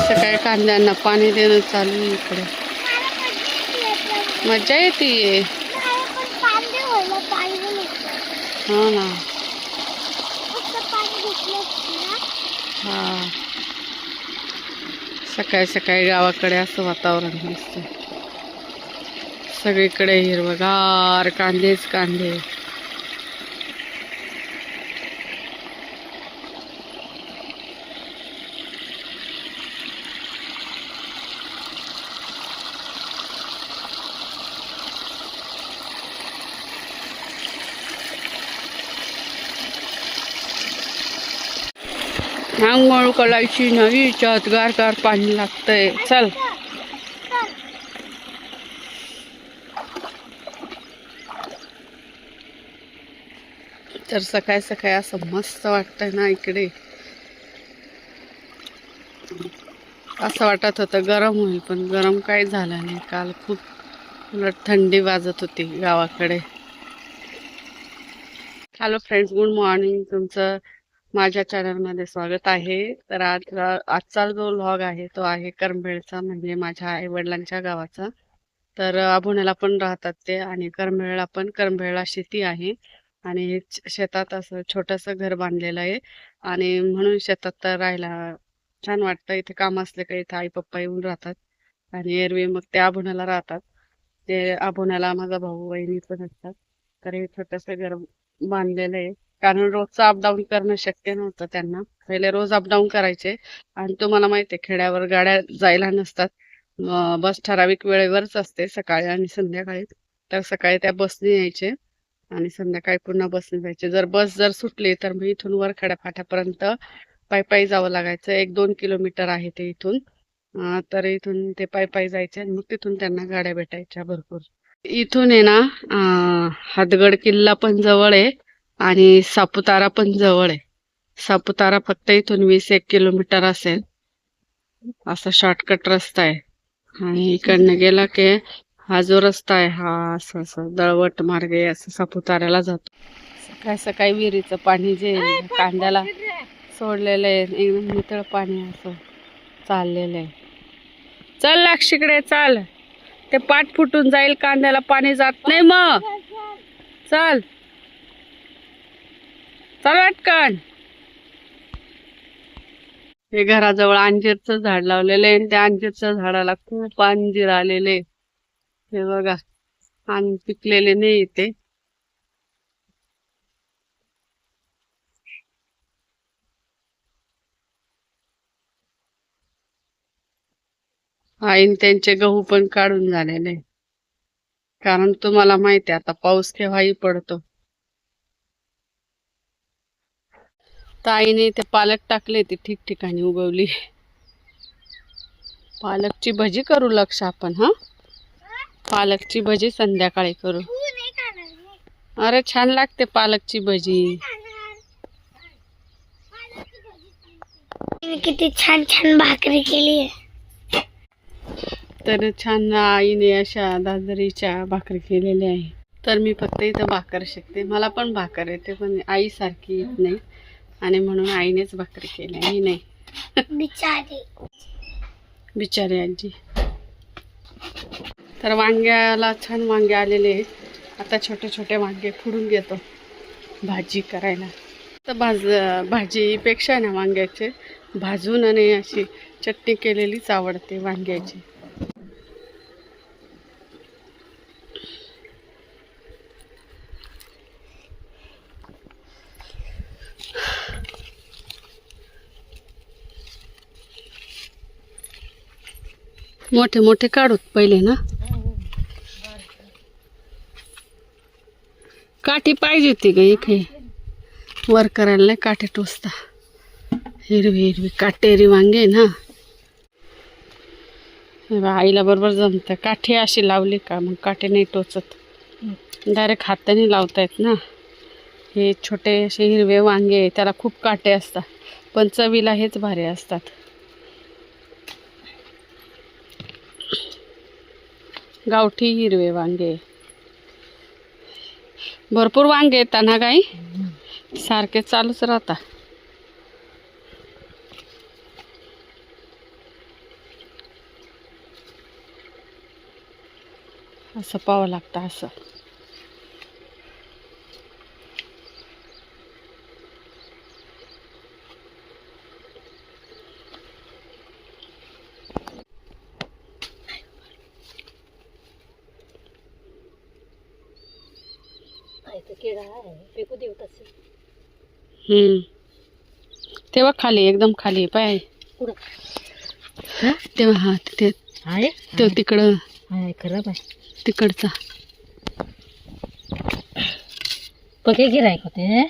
सकाळी कांद्यांना पाणी देणं चालू आहे इकडे. मजा येते. हो ना. हा, सकाळी सकाळी गावाकडे असं वातावरण दिसतं. सगळीकडे हिरवगार, कांदेच कांदे. आंघोळ करायची नाही, याच्यात गार गार पाणी लागतंय. चल. तर सकाळी सकाळी असं मस्त वाटतंय ना इकडे. असं वाटत होतं गरम होईल, पण गरम काही झालं नाही. काल खूप उलट थंडी वाजत होती गावाकडे. Hello friends, good morning. तुमचं माझ्या चॅनलमध्ये स्वागत आहे. तर आजचा जो व्लॉग आहे तो आहे करंभेळचा, म्हणजे माझ्या आईवडिलांच्या गावाचा. तर अभोण्याला पण राहतात ते, आणि करंभेळला पण. करंभेळला शेती आहे आणि शेतात असं छोटंसं घर बांधलेलं आहे, आणि म्हणून शेतात तर राहायला छान वाटतं. इथे काम असले का इथे आई पप्पा येऊन राहतात, आणि एरवी मग ते अभोण्याला राहतात. ते अभोण्याला माझा भाऊ वहिनी पण असतात. तर हे छोटंसं घर बांधलेलं आहे, कारण रोजचं अपडाऊन करणं शक्य नव्हतं त्यांना. पहिले रोज अपडाऊन करायचे, आणि तुम्हाला माहिती आहे खेड्यावर गाड्या जायला नसतात. बस ठराविक वेळेवरच असते, सकाळी आणि संध्याकाळी. तर सकाळी त्या बसने यायचे, आणि संध्याकाळी पुन्हा बसने जायचे. बस जर सुटली तर मग इथून वरखेड्या फाट्यापर्यंत पायी पायी जावं लागायचं. 1-2 किलोमीटर आहे ते इथून. तर इथून ते पायी पायी जायचे, आणि मग तिथून त्यांना गाड्या भेटायच्या भरपूर. इथून आहे ना, हातगड किल्ला पण जवळ आहे, आणि सापुतारा पण जवळ आहे. सापुतारा फक्त इथून 20-1 किलोमीटर असेल, असा शॉर्टकट रस्ता आहे. आणि इकडनं गेला की हा जो रस्ता आहे, हा असं असं दळवट मार्गे असं सापुताऱ्याला जातो. सकाळी सकाळी विहिरीचं पाणी जे कांद्याला सोडलेलं आहे, एकदम नितळ पाणी असं चाललेलं आहे. चल लाक्षिकडे चाल, ते पाठ फुटून जाईल, कांद्याला पाणी जात नाही. मग चल चल पटकन. हे घराजवळ अंजीरचं झाड लावलेलं आहे, आणि त्या अंजीरच्या झाडाला खूप अंजीर आलेले. हे बघा, पिकलेले नाही इथे. आईन त्यांचे गहू पण काढून झालेले, कारण तुम्हाला माहिती आहे आता पाऊस केव्हाही पडतो. तर आईने ते पालक टाकले, ते ठिकठिकाणी उगवली. पालकची भजी करू लक्ष आपण. हा, पालकची भजी संध्याकाळी करू. अरे छान लागते पालकची भजी. किती छान छान भाकरी केली आहे. तर छान आईने अशा दादरीच्या भाकरी केलेल्या आहे. तर मी फक्त इथं भाकर शिकते, मला पण भाकर येते, पण आई सारखी येत नाही, आणि म्हणून आईनेच भाकरी केल्या, मी नाही. बिचारी आजी. तर वांग्याला छान वांगे आलेले आहे. आता छोटे छोटे वांगे फोडून घेतो भाजी करायला. तर भाजीपेक्षा ना वांग्याचे भाजून आणि अशी चटणी केलेलीच आवडते वांग्याची. मोठे मोठे काढूत पहिले ना. काठी पाहिजे होती ग इथे, वर करायला नाही काठी टोचता. हिरवी हिरवी काटेरी वांगे ना. आईला बरोबर जमतं. काठी अशी लावली का मग काठी नाही टोचत, डायरेक्ट हाताने लावतायत ना. हे छोटे असे हिरवे वांगे, त्याला खूप काटे असतात, पण चवीला हेच भारी असतात. गावठी हिरवे वांगे, भरपूर वांगे येतात ना गाई, सारखे चालूच राहतात. असं पाहावं लागतं असं. तेव्हा खाली एकदम खाली पाय तेव्हा हा तिथे तो तिकडं खराब आहे तिकडचा पके गिरायक होते.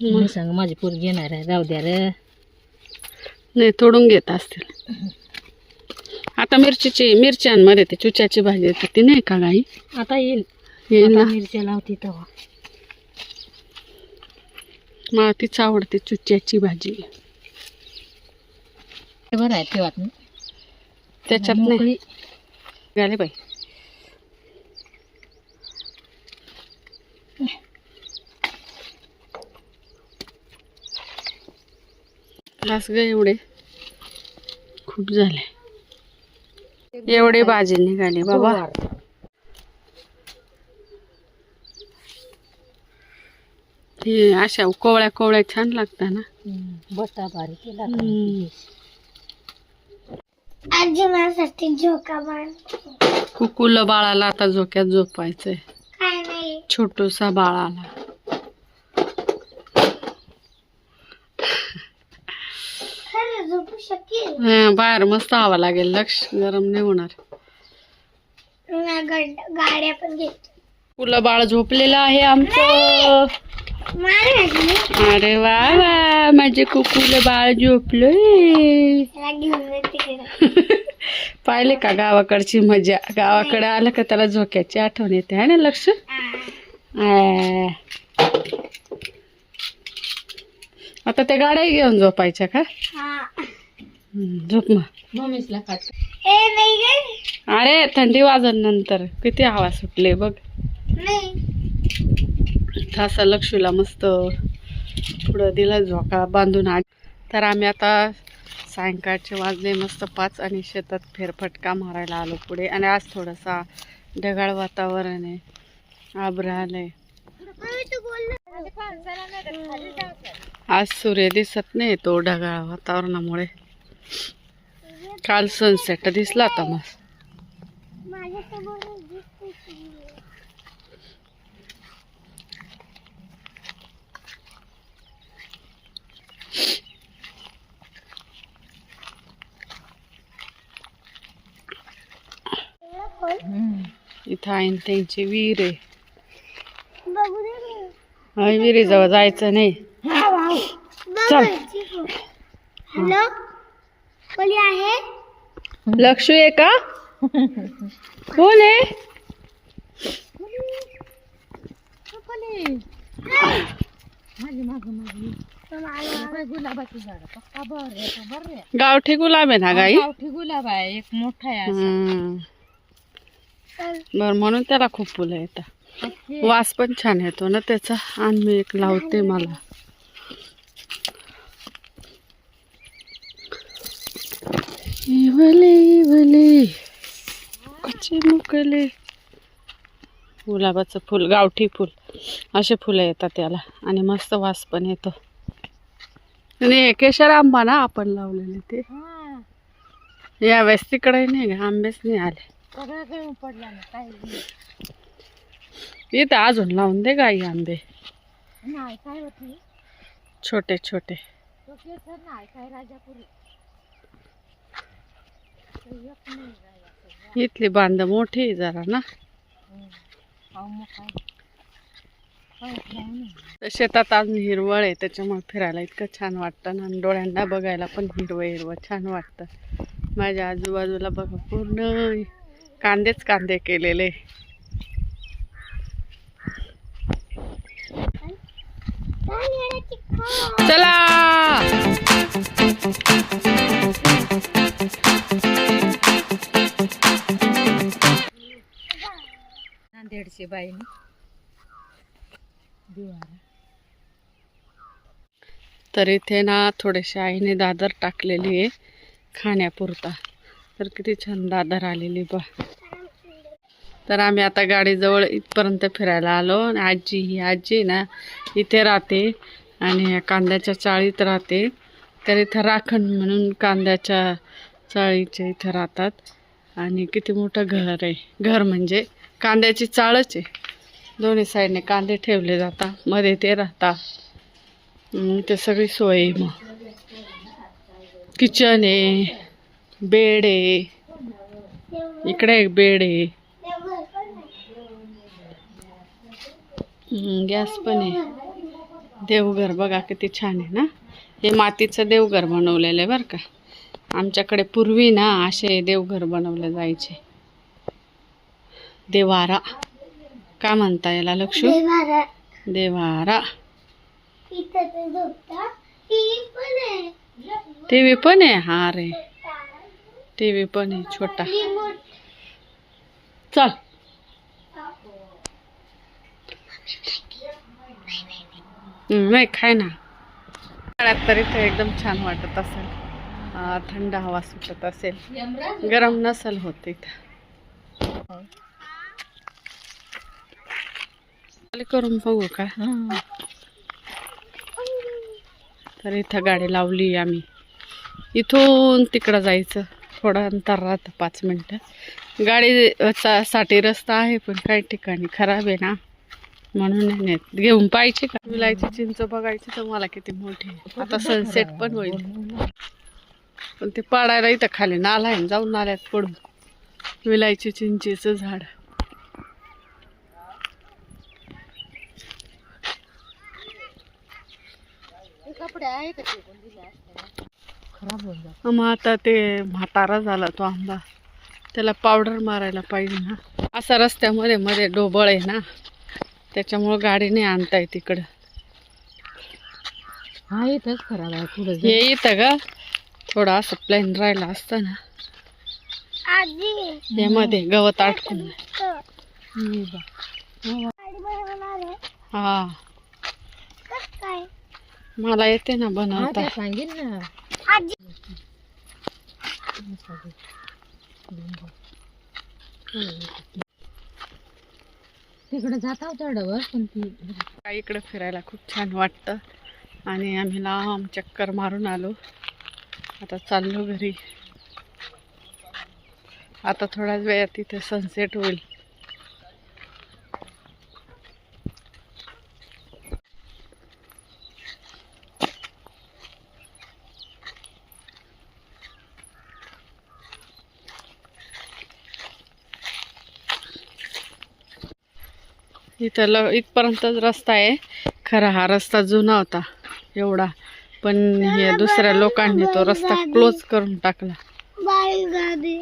मी सांग माझी पोर घेणार आहे, राहू द्या रे. नाही तोडून घेत असतील. आता मिरच्यांमध्ये ते चुच्याची भाजी येते ती नाही का गाई? आता येईल ना. मिरच्या लावती तेव्हा. मला तीच आवडते चुच्याची भाजी. बरं आहे ठेवात त्याच्यात नाही झाले बाई. बस ग एवढे खूप झाले. एवढे भाजी निघाली बाबा. हे अशा कोवळ्या कोवळ्या छान लागतात ना. बटा भारी केला. आजी माझ्यासाठी झोका बांध. कुकुला बाळाला आता झोक्यात झोपायचंय. काय नाही छोटूसा बाळाला. खरं झोपू शकेल. बाहेर मस्त हवा लागेल. लक्ष गरम नाही होणार. गाड्या पण घेतो. कुकुला बाळ झोपलेलं आहे आमचं. अरे वा वा माझे कुकुला बाळ झोपलोय. घेऊन तिकडे. पाहिले का गावाकडची मजा. गावाकडे आलं का त्याला झोक्याची आठवण येते आहे ना लक्ष. आता त्या गाड्या घेऊन झोपायच्या का? झोप मग. मम्मीसला काट. ए नाही गे. अरे थंडी वाजन नंतर. किती हवा सुटले बघ. नाही असा लक्षूला मस्त पुढं दिला झोका बांधून. तर आम्ही आता सायंकाळचे वाजले मस्त 5 आणि शेतात फेरफटका मारायला आलो पुढे. आणि आज थोडासा ढगाळ वातावरण आहे. आभ्र आलंय. आज सूर्य दिसत नाही तो ढगाळ वातावरणामुळे. काल सनसेट दिसला होता मस्त. इथं आहे त्यांची विहीर आहे. विहिरीजवळ जायचं नाही. चल. हॅलो कोणी आहे? लक्षू आहे का? कोण आहे? गुलाबाची झाड पक्का बर. गावठी गुलाब आहे ना गाई? गावठी गुलाब आहे एक मोठा आहे असा. बर म्हणून त्याला खूप फुलं येतात. वास पण छान येतो ना त्याचा. आणि मी एक लावते मला. इवले इवले कच्चे मुकले. गुलाबाचं फुल गावठी फुल असे फुलं येतात त्याला. आणि मस्त वास पण येतो. आणि केशर आंबा ना आपण लावलेले ते यावेळेस तिकडे नाही का आंबेच नाही आले. पडला ना काही इथं अजून लावून दे गाई आंबे नाही. काय होते छोटे छोटे. नाही काय राजापुरी. इथली बांध मोठी आहे जरा ना. शेतात अजून हिरवळ आहे त्याच्यामुळे फिरायला इतकं छान वाटतं ना. आणि डोळ्यांना बघायला पण हिरवं हिरवं छान वाटतं. माझ्या आजूबाजूला बघा पूर्ण कांदेच कांदे केलेले. चला नांदेडची बाई तर इथे ना थोडेसे आईने दादर टाकलेली आहे खाण्यापुरता. तर किती छान दादर आलेली बा. तर आम्ही आता गाडीजवळ इथपर्यंत फिरायला आलो आणि ही आजी ना इथे राहते आणि कांद्याच्या चाळीत राहते. तर इथं राखण म्हणून कांद्याच्या चाळीच्या इथं राहतात आणि किती मोठं घर आहे. घर म्हणजे कांद्याची चाळच आहे. दोन्ही साईडने कांदे ठेवले जातात, मध्ये ते राहतात. ते सगळी सोय आहे. मग किचन आहे, बेड आहे, इकडे एक बेड आहे, गॅस पण आहे. देवघर बघा किती छान आहे ना. हे मातीचं देवघर बनवलेलं आहे बरं का. आमच्याकडे पूर्वी ना असे देवघर बनवले जायचे. देवारा का म्हणता याला लक्ष्मी? देवारा. देवारा. इथं ते झोपता. टीव्ही पण आहे. टीव्ही पण आहे. हा रे, टीव्ही पण आहे छोटा. रिमोट. चल नाही खाय ना. काळात तर इथं एकदम छान वाटत असेल. थंड हवा सुटत असेल, गरम नसेल होत इथं. करून बघू का? तर इथं गाडी लावली आम्ही. इथून तिकडं जायचं, थोडं अंतर राहतं 5 मिनटं. गाडी साठी रस्ता आहे पण काही ठिकाणी खराब आहे ना, म्हणून नाही नेत. घेऊन पाहिजे का? विलायची चिंच बघायची तर मला किती मोठी. आता सनसेट पण होईल, पण ते पाडायला इथं खाली नाला आहे, जाऊन नाल्यात पडून. विलायची चिंचेचं झाड. मग आता ते म्हातारा झाला तो आंबा, त्याला पावडर मारायला पाहिजे ना. असा रस्त्यामध्ये मध्ये डोबळ आहे ना, त्याच्यामुळं गाडी नाही आणता येत इकडं. हा इथंच खराब आहे पुढे. हे इथं का थोडं असं प्लेन राहिलं असतं ना. आजी. यामध्ये गवत अटकून. गाडी बनवणार आहे. हा कसं काय? मला येते ना बनवता. सांगेन ना. आजी. तिकडे जाता तेवढं पण ती इकडे फिरायला खूप छान वाटतं आणि आम्ही लांब चक्कर मारून आलो. आता चाललो घरी. आता थोड्याच वेळात तिथे सनसेट होईल. इथं इथपर्यंतच रस्ता आहे. खरा हा रस्ता जुना होता एवढा, पण हे दुसऱ्या लोकांनी तो रस्ता क्लोज करून टाकला. बैलगाडी.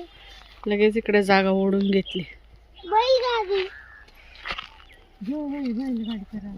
लगेच इकडे जागा ओढून घेतली. बैलगाडी. बैलगाडी करा.